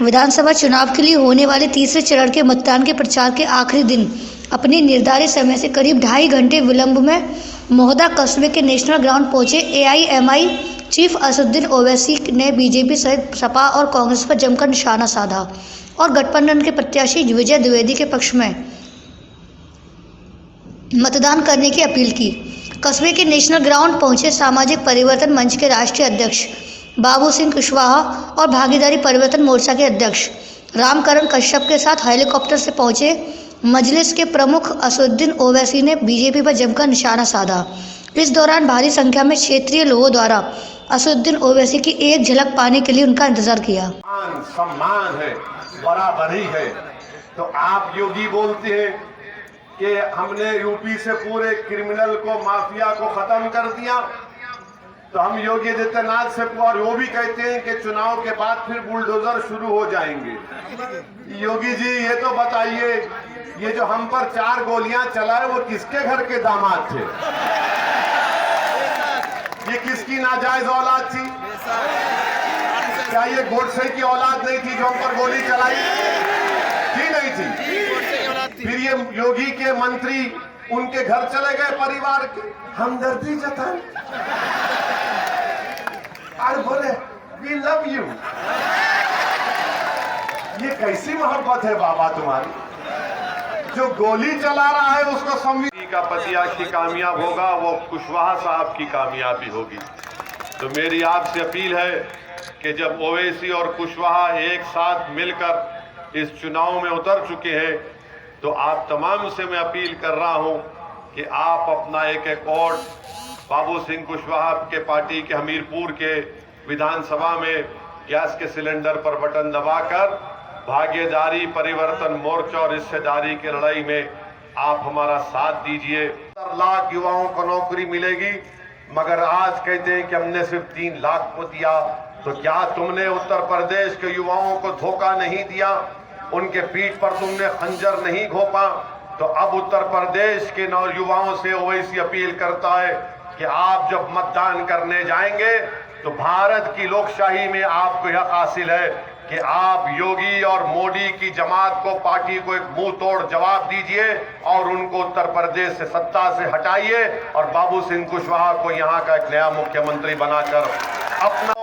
विधानसभा चुनाव के लिए होने वाले तीसरे चरण के मतदान के प्रचार के आखिरी दिन अपने निर्धारित समय से करीब 2.5 घंटे विलंब में मोहदा कस्बे के नेशनल ग्राउंड पहुंचे एआईएमआई चीफ असदुद्दीन ओवैसी ने बीजेपी सहित सपा और कांग्रेस पर जमकर निशाना साधा और गठबंधन के प्रत्याशी विजय द्विवेदी के पक्ष में मतदान करने की अपील की। कस्बे के नेशनल ग्राउंड पहुंचे सामाजिक परिवर्तन मंच के राष्ट्रीय अध्यक्ष बाबू सिंह कुशवाहा और भागीदारी परिवर्तन मोर्चा के अध्यक्ष रामकरण कश्यप के साथ हेलीकॉप्टर से पहुंचे मजलिस के प्रमुख असदुद्दीन ओवैसी ने बीजेपी पर जमकर निशाना साधा। इस दौरान भारी संख्या में क्षेत्रीय लोगों द्वारा असदुद्दीन ओवैसी की एक झलक पाने के लिए उनका इंतजार किया। सम्मान है, बराबरी है। तो आप योगी बोलते हैं कि हमने यूपी से पूरे क्रिमिनल को, माफिया को खत्म कर दिया, तो हम योगी आदित्यनाथ से और वो भी कहते हैं कि चुनाव के बाद फिर बुलडोजर शुरू हो जाएंगे। योगी जी ये तो बताइए, ये जो हम पर 4 गोलियां चलाए वो किसके घर के दामाद थे? ये किसकी नाजायज औलाद थी? क्या ये गोडसे की औलाद नहीं थी जो हम पर गोली चलाई थी? नहीं थी। फिर ये योगी के मंत्री उनके घर चले गए, परिवार के हमदर्दी जताए और बोले वी लव यू। ये कैसी मोहब्बत है बाबा तुम्हारी? जो गोली चला रहा है उसको संविधान का पतिया की कामयाब होगा, वो कुशवाहा साहब की कामयाबी होगी। तो मेरी आपसे अपील है कि जब ओवैसी और कुशवाहा एक साथ मिलकर इस चुनाव में उतर चुके हैं, तो आप तमाम से मैं अपील कर रहा हूं कि आप अपना एक और बाबू सिंह कुशवाहा के पार्टी के हमीरपुर के विधानसभा में गैस के सिलेंडर पर बटन दबाकर भागीदारी परिवर्तन मोर्चा और हिस्सेदारी की लड़ाई में आप हमारा साथ दीजिए। 70 लाख युवाओं को नौकरी मिलेगी, मगर आज कहते हैं कि हमने सिर्फ 3 लाख को दिया। तो क्या तुमने उत्तर प्रदेश के युवाओं को धोखा नहीं दिया? उनके पीठ पर तुमने खंजर नहीं घोंपा? तो अब उत्तर प्रदेश के नौजुवानों से ओवैसी अपील करता है कि आप जब मतदान करने जाएंगे तो भारत की लोकशाही में आपको यह हासिल है कि आप योगी और मोदी की जमात को, पार्टी को एक मुंह तोड़ जवाब दीजिए और उनको उत्तर प्रदेश से सत्ता से हटाइए और बाबू सिंह कुशवाहा को यहाँ का एक नया मुख्यमंत्री बनाकर अपना।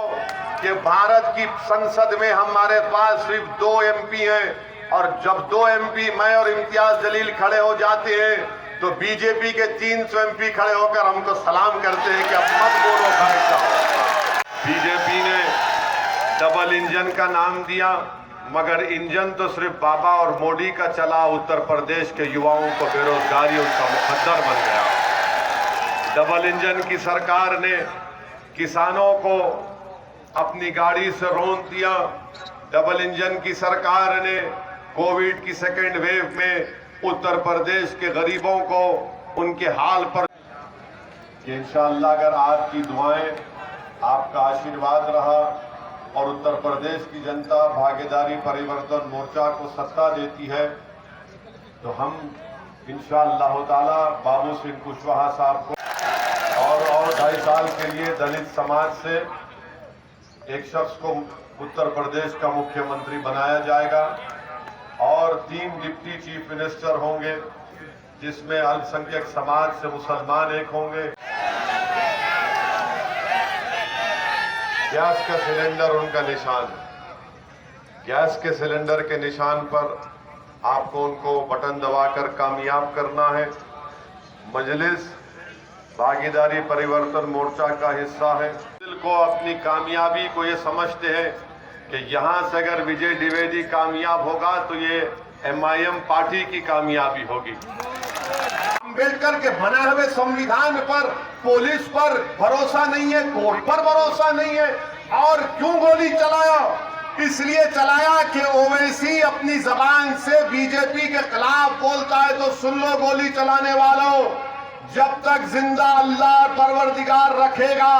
कि भारत की संसद में हमारे पास सिर्फ 2 एमपी हैं, और जब 2 एमपी मैं और इम्तियाज जलील खड़े हो जाते हैं तो बीजेपी के 300 एमपी खड़े होकर हमको सलाम करते हैं कि अब मत बोलो भाई साहब। बीजेपी ने डबल इंजन का नाम दिया, मगर इंजन तो सिर्फ बाबा और मोदी का चला, उत्तर प्रदेश के युवाओं को बेरोजगारी उनका मुकद्दर बन गया। डबल इंजन की सरकार ने किसानों को अपनी गाड़ी से रौंद दिया। डबल इंजन की सरकार ने कोविड की सेकेंड वेव में उत्तर प्रदेश के गरीबों को उनके हाल पर इंशाअल्लाह अगर आपकी दुआएं, आपका आशीर्वाद रहा और उत्तर प्रदेश की जनता भागीदारी परिवर्तन मोर्चा को सत्ता देती है, तो हम इंशाअल्लाह ताला बाबू सिंह कुशवाहा साहब को और 2.5 साल के लिए दलित समाज से एक शख्स को उत्तर प्रदेश का मुख्यमंत्री बनाया जाएगा और 3 डिप्टी चीफ मिनिस्टर होंगे, जिसमें अल्पसंख्यक समाज से मुसलमान एक होंगे। गैस का सिलेंडर उनका निशान है। गैस के सिलेंडर के निशान पर आपको उनको बटन दबाकर कामयाब करना है। मजलिस भागीदारी परिवर्तन मोर्चा का हिस्सा है। को अपनी कामयाबी को ये समझते हैं कि यहाँ से अगर विजय द्विवेदी कामयाब होगा तो ये एमआईएम पार्टी की कामयाबी होगी। अम्बेडकर के बनाए हुए संविधान पर, पुलिस पर भरोसा नहीं है, कोर्ट पर भरोसा नहीं है। और क्यों गोली चलाया? इसलिए चलाया कि ओवैसी अपनी जबान से बीजेपी के खिलाफ बोलता है। तो सुन लो गोली चलाने वालों, जब तक जिंदा अल्लाह परवरदिगार रखेगा,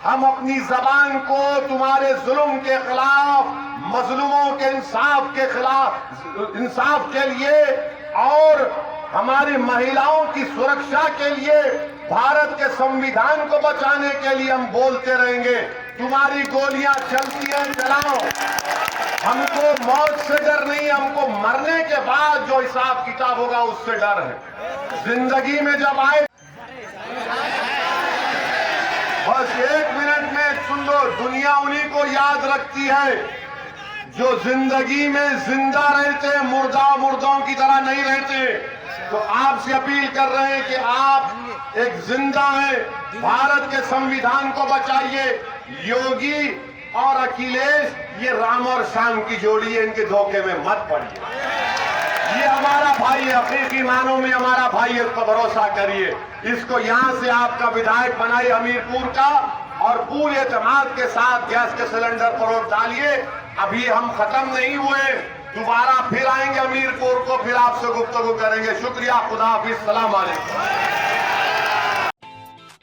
हम अपनी जबान को तुम्हारे जुल्म के खिलाफ, मजलूमों के इंसाफ के लिए और हमारी महिलाओं की सुरक्षा के लिए, भारत के संविधान को बचाने के लिए हम बोलते रहेंगे। तुम्हारी गोलियां चलती हैं, चलाओ। हमको मौत से डर नहीं, हमको मरने के बाद जो हिसाब किताब होगा उससे डर है। जिंदगी में जब आए, बस 1 मिनट में सुन लो, दुनिया उन्हीं को याद रखती है जो जिंदगी में जिंदा रहते, मुर्दों की तरह नहीं रहते। तो आपसे अपील कर रहे हैं कि आप एक जिंदा हैं, भारत के संविधान को बचाइए। योगी और अखिलेश ये राम और श्याम की जोड़ी है, इनके धोखे में मत पड़िए। ये हमारा भाई है, हकीकी मानों में हमारा भाई है, इस पर भरोसा करिए। इसको यहां से आपका विधायक बनाइए हमीरपुर का, और पूरे एतमाद के साथ गैस के सिलेंडर पर वोट डालिए। अभी हम खत्म नहीं हुए, दोबारा फिर आएंगे हमीरपुर को, फिर आपसे गुफ्तगू करेंगे। शुक्रिया, खुदा हाफिज, सलाम अलैकुम।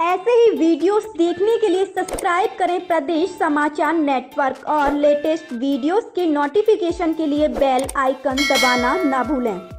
ऐसे ही वीडियोस देखने के लिए सब्सक्राइब करें प्रदेश समाचार नेटवर्क और लेटेस्ट वीडियोस के नोटिफिकेशन के लिए बेल आइकन दबाना ना भूलें।